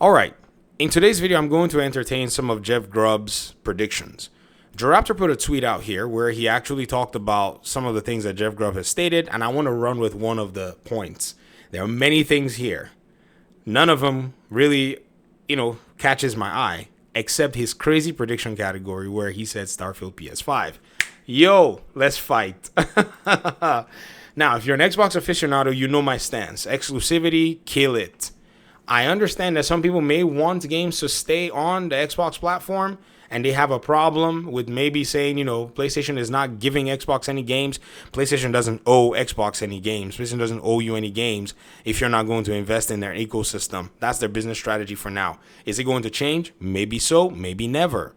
All right. In today's video, I'm going to entertain some of Jeff Grubb's predictions. Jaraptor put a tweet out here where he actually talked about some of the things that Jeff Grubb has stated, and I want to run with one of the points. There are many things here. None of them really, catches my eye, except his crazy prediction category where he said Starfield PS5. Yo, let's fight. Now, if you're an Xbox aficionado, you know my stance. Exclusivity, kill it. I understand that some people may want games to stay on the Xbox platform, and they have a problem with maybe saying, PlayStation is not giving Xbox any games. PlayStation doesn't owe Xbox any games. PlayStation doesn't owe you any games if you're not going to invest in their ecosystem. That's their business strategy for now. Is it going to change? Maybe so, maybe never.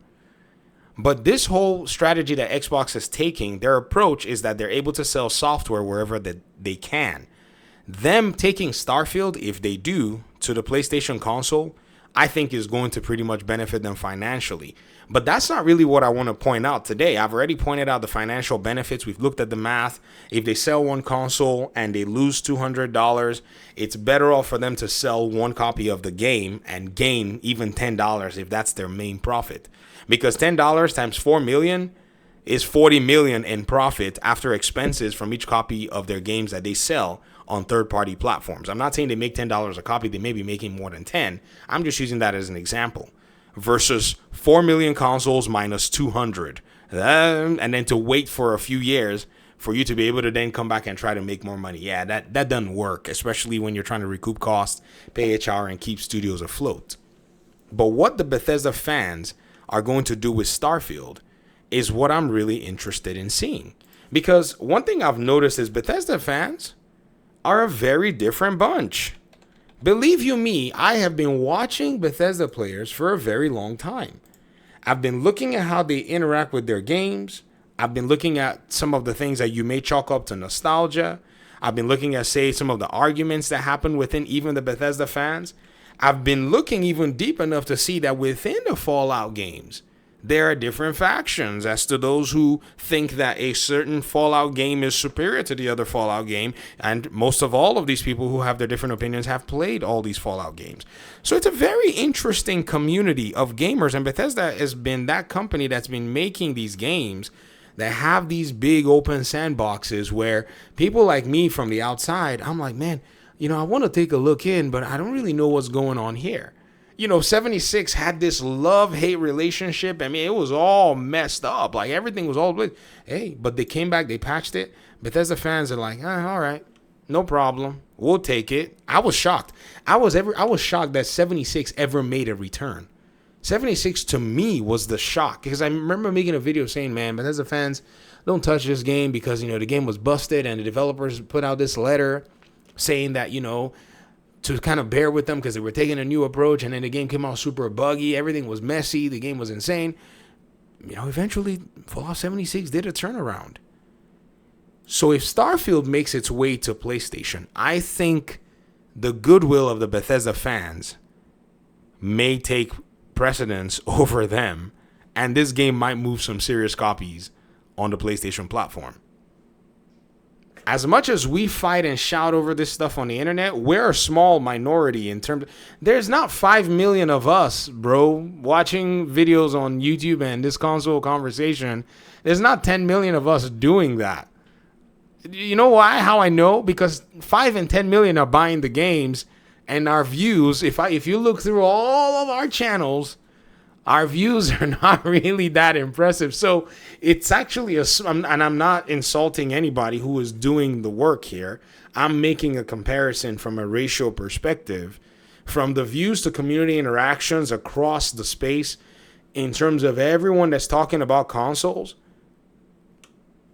But this whole strategy that Xbox is taking, their approach is that they're able to sell software wherever they can. Them taking Starfield, if they do, to the PlayStation console, I think is going to pretty much benefit them financially. But that's not really what I want to point out today. I've already pointed out the financial benefits. We've looked at the math. If they sell one console and they lose $200, it's better off for them to sell one copy of the game and gain even $10 if that's their main profit. Because $10 times 4 million is 40 million in profit after expenses from each copy of their games that they sell on third-party platforms. I'm not saying they make $10 a copy. They may be making more than 10. I'm just using that as an example. Versus 4 million consoles minus 200. And then to wait for a few years for you to be able to then come back and try to make more money. Yeah, that doesn't work, especially when you're trying to recoup costs, pay HR, and keep studios afloat. But what the Bethesda fans are going to do with Starfield is what I'm really interested in seeing. Because one thing I've noticed is Bethesda fans are a very different bunch. Believe you me, I have been watching Bethesda players for a very long time. I've been looking at how they interact with their games. I've been looking at some of the things that you may chalk up to nostalgia. I've been looking at, say, some of the arguments that happen within even the Bethesda fans. I've been looking even deep enough to see that within the Fallout games, there are different factions as to those who think that a certain Fallout game is superior to the other Fallout game. And most of all of these people who have their different opinions have played all these Fallout games. So it's a very interesting community of gamers. And Bethesda has been that company that's been making these games that have these big open sandboxes where people like me from the outside, I'm like, man, I want to take a look in, but I don't really know what's going on here. 76 had this love-hate relationship. I mean, it was all messed up. Like, everything was all... Hey, but they came back, they patched it. Bethesda fans are like, all right, no problem. We'll take it. I was shocked. I was shocked that 76 ever made a return. 76 to me was the shock. Because I remember making a video saying, man, Bethesda fans, don't touch this game because, the game was busted and the developers put out this letter saying that, to kind of bear with them because they were taking a new approach, and then the game came out super buggy. Everything was messy. The game was insane. Eventually, Fallout 76 did a turnaround. So if Starfield makes its way to PlayStation, I think the goodwill of the Bethesda fans may take precedence over them, and this game might move some serious copies on the PlayStation platform. As much as we fight and shout over this stuff on the internet, we're a small minority in terms of, there's not 5 million of us, bro, watching videos on YouTube and this console conversation. There's not 10 million of us doing that. You know why? How I know? Because 5 and 10 million are buying the games, and our views, if you look through all of our channels, our views are not really that impressive. So it's actually and I'm not insulting anybody who is doing the work here. I'm making a comparison from a ratio perspective, from the views to community interactions across the space in terms of everyone that's talking about consoles.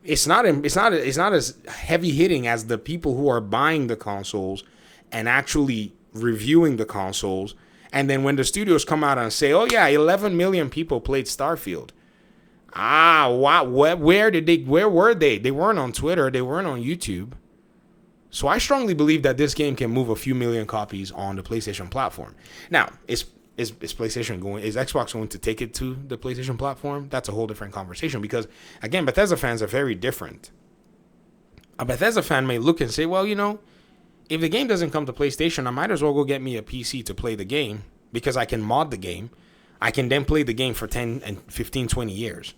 It's not as heavy hitting as the people who are buying the consoles and actually reviewing the consoles. And then when the studios come out and say, oh, yeah, 11 million people played Starfield. Wow. Where were they? They weren't on Twitter. They weren't on YouTube. So I strongly believe that this game can move a few million copies on the PlayStation platform. Now, is Xbox going to take it to the PlayStation platform? That's a whole different conversation because, again, Bethesda fans are very different. A Bethesda fan may look and say, well, if the game doesn't come to PlayStation, I might as well go get me a PC to play the game. because I can mod the game. I can then play the game for 10 and 15, 20 years.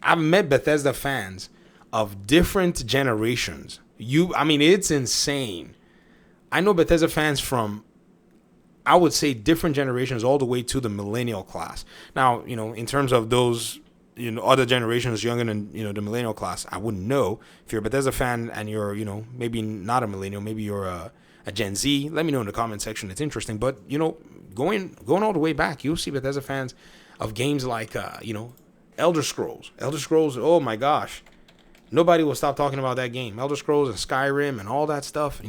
I've met Bethesda fans of different generations. It's insane. I know Bethesda fans from, I would say, different generations all the way to the millennial class. Now, in terms of those, other generations younger than, the millennial class, I wouldn't know. If you're a Bethesda fan and you're, maybe not a millennial, maybe you're a Gen Z, let me know in the comment section. It's interesting. But, going all the way back, you'll see Bethesda fans of games like, Elder Scrolls. Elder Scrolls, oh my gosh. Nobody will stop talking about that game. Elder Scrolls and Skyrim and all that stuff.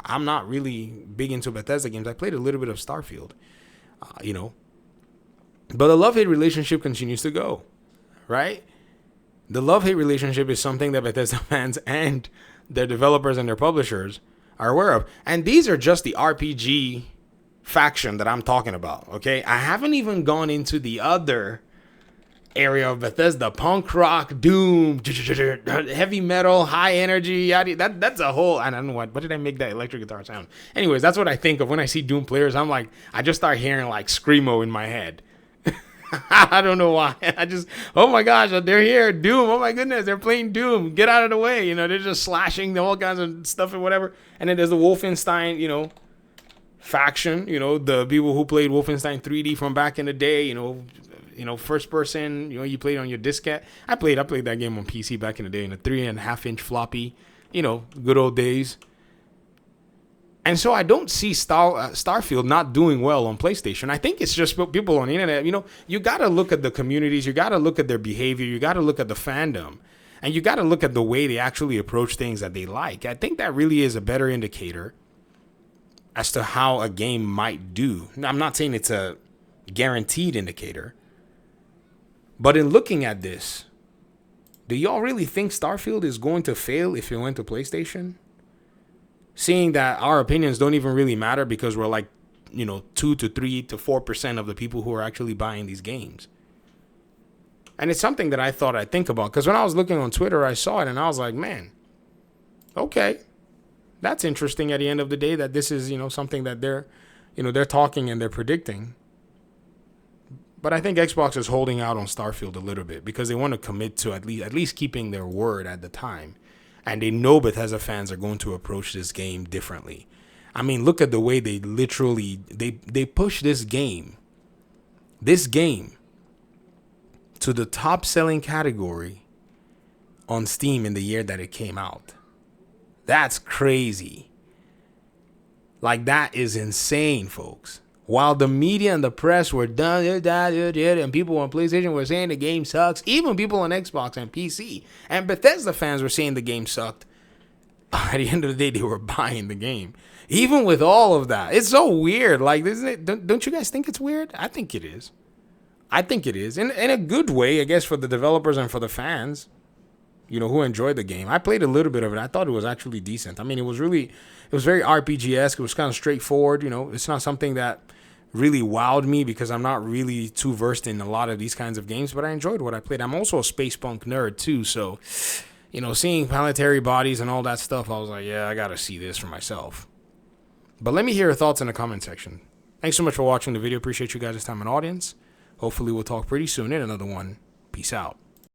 I'm not really big into Bethesda games. I played a little bit of Starfield, But the love-hate relationship continues to go, right? The love-hate relationship is something that Bethesda fans and their developers and their publishers are aware of. And these are just the RPG faction that I'm talking about, okay? I haven't even gone into the other area of Bethesda: punk rock, doom, heavy metal, high energy. That's a whole, I don't know what did I make that electric guitar sound? Anyways, that's what I think of when I see Doom players. I'm like, I just start hearing like screamo in my head. I don't know why. Oh my gosh, they're here, Doom. Oh my goodness, they're playing Doom. Get out of the way. They're just slashing all kinds of stuff and whatever. And then there's the Wolfenstein, faction. The people who played Wolfenstein 3D from back in the day. First person, you played on your diskette. I played that game on PC back in the day in a 3.5-inch floppy, good old days. And so I don't see Starfield not doing well on PlayStation. I think it's just people on the internet. You got to look at the communities. You got to look at their behavior. You got to look at the fandom. And you got to look at the way they actually approach things that they like. I think that really is a better indicator as to how a game might do. Now, I'm not saying it's a guaranteed indicator. But in looking at this, do y'all really think Starfield is going to fail if it went to PlayStation? Seeing that our opinions don't even really matter because we're like, 2 to 3 to 4% of the people who are actually buying these games. And it's something that I thought I'd think about. Because when I was looking on Twitter, I saw it and I was like, man, okay. That's interesting at the end of the day that this is, something that they're talking and they're predicting. But I think Xbox is holding out on Starfield a little bit because they want to commit to at least keeping their word at the time. And they know Bethesda fans are going to approach this game differently. I mean, look at the way they literally, they push this game to the top selling category on Steam in the year that it came out. That's crazy. Like, that is insane, folks. While the media and the press were done, and people on PlayStation were saying the game sucks, even people on Xbox and PC and Bethesda fans were saying the game sucked, at the end of the day, they were buying the game. Even with all of that, it's so weird. Like, isn't it? Don't you guys think it's weird? I think it is. In a good way, I guess, for the developers and for the fans, who enjoyed the game. I played a little bit of it. I thought it was actually decent. I mean, it was very RPG-esque. It was kind of straightforward. It's not something that really wowed me because I'm not really too versed in a lot of these kinds of games, but I enjoyed what I played. I'm also a space punk nerd too, so seeing planetary bodies and all that stuff, I was like, yeah, I gotta see this for myself. But let me hear your thoughts in the comment section. Thanks so much for watching the video. Appreciate you guys' time and audience. Hopefully we'll talk pretty soon in another one. Peace out.